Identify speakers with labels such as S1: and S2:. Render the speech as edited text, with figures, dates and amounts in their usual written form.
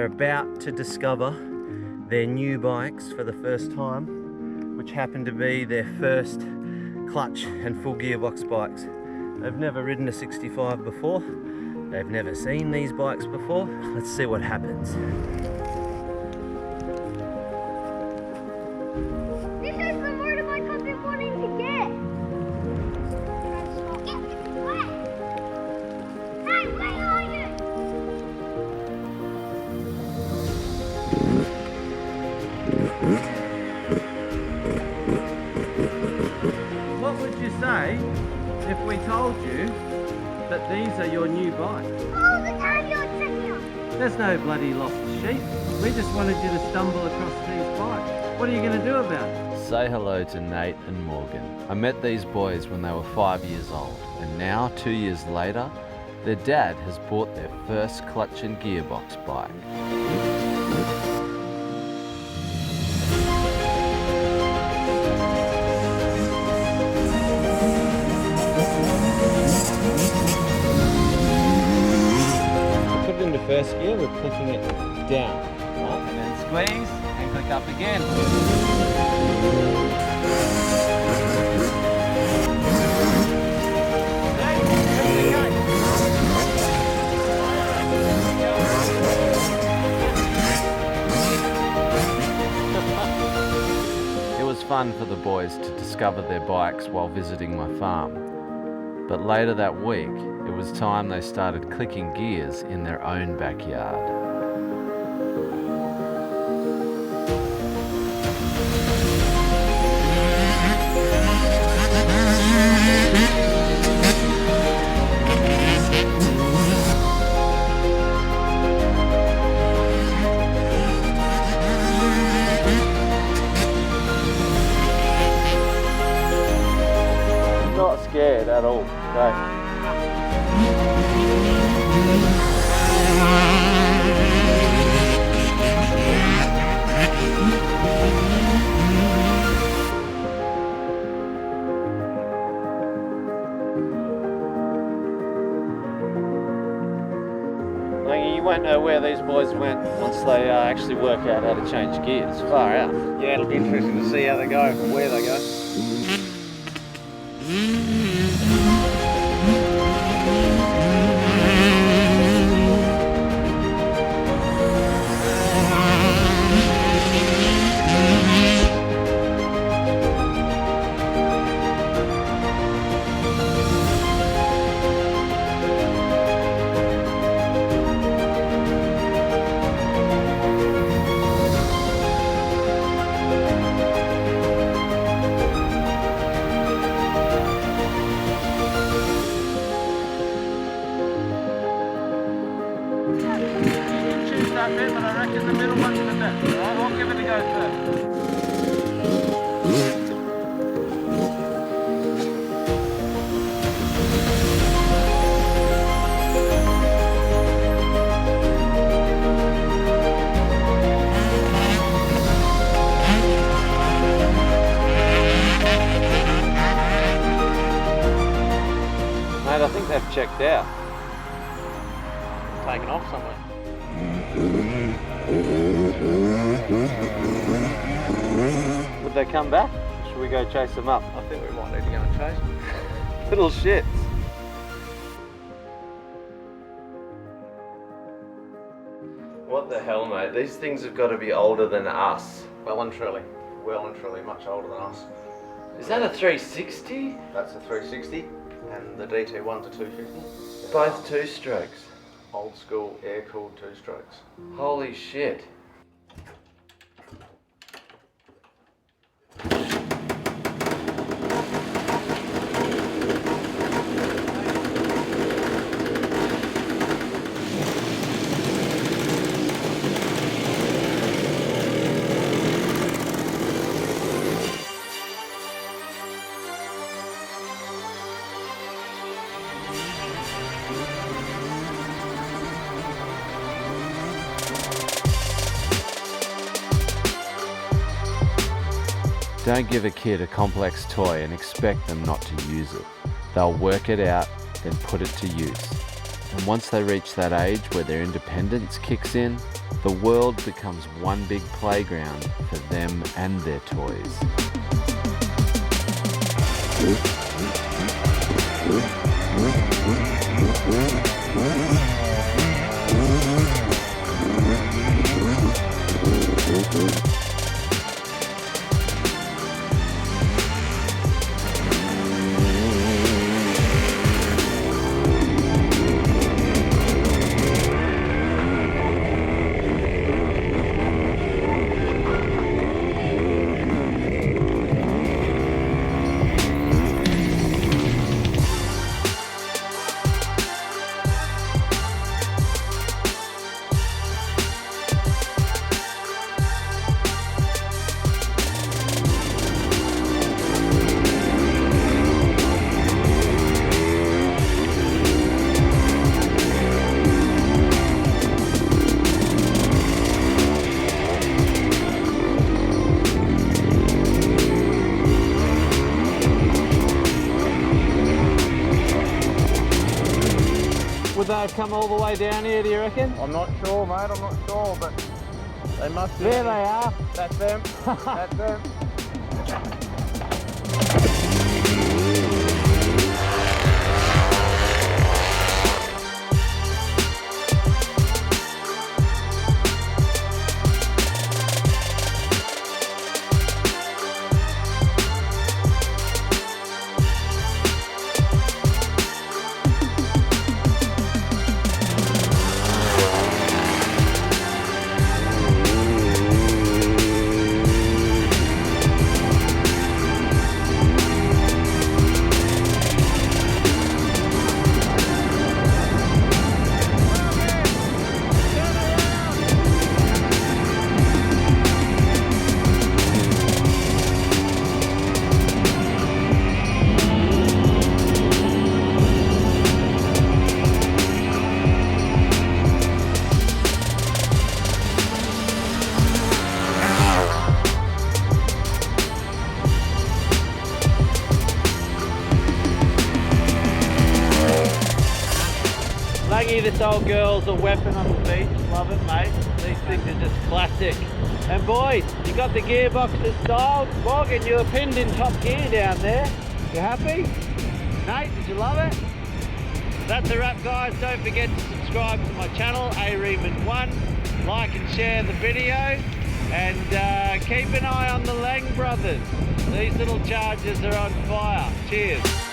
S1: about to discover their new bikes for the first time, which happen to be their first clutch and full gearbox bikes. They've never ridden a 65 before. They've never seen these bikes before. Let's see what happens.
S2: This is the motorbike I've been wanting to get. Hey, where are you?
S1: What would you say if we told you that these are your new bikes?
S2: All the time you're tricking us.
S1: There's no bloody lost sheep. We just wanted you to stumble across these bikes. What are you going to do about it?
S3: Say hello to Nate and Morgan. I met these boys when they were 5 years old, and now, 2 years later, their dad has bought their first clutch and gearbox bike.
S1: Put it into first gear, we're clicking it down. Right? And then squeeze and click up again.
S3: It was fun for the boys to discover their bikes while visiting my farm. But later that week, it was time they started clicking gears in their own backyard.
S1: Not scared at all. Go. You won't know where these boys went once they actually work out how to change gears. Far out.
S4: Yeah, it'll be interesting to see how they go and where they go.
S1: Choose that bit, but I reckon the middle one's the best. Alright, I'll give it a go first. Mate, I think they've checked out.
S4: Taken off somewhere.
S1: Would they come back? Should we go chase them up?
S4: I think we might need to go and chase them.
S1: Little shits. What the hell, mate? These things have got to be older than us.
S4: Well and truly much older than us.
S1: Is that a 360?
S4: That's a 360 and the DT1 to 250.
S1: Both two strokes.
S4: Old school air-cooled two strokes.
S1: Holy shit.
S3: Don't give a kid a complex toy and expect them not to use it. They'll work it out, then put it to use. And once they reach that age where their independence kicks in, the world becomes one big playground for them and their toys.
S5: Would they have come all the way down here, do you reckon?
S4: I'm not sure, mate, I'm not sure, but they must be.
S5: There they are.
S4: That's them. That's them.
S5: Langy, this old girl's a weapon on the beach. Love it, mate. These things are just classic. And boys, you got the gearboxes styled. Morgan, you were pinned in top gear down there. You happy? Nate, did you love it? That's a wrap, guys. Don't forget to subscribe to my channel, Riemann1. Like and share the video. And keep an eye on the Laing brothers. These little chargers are on fire. Cheers.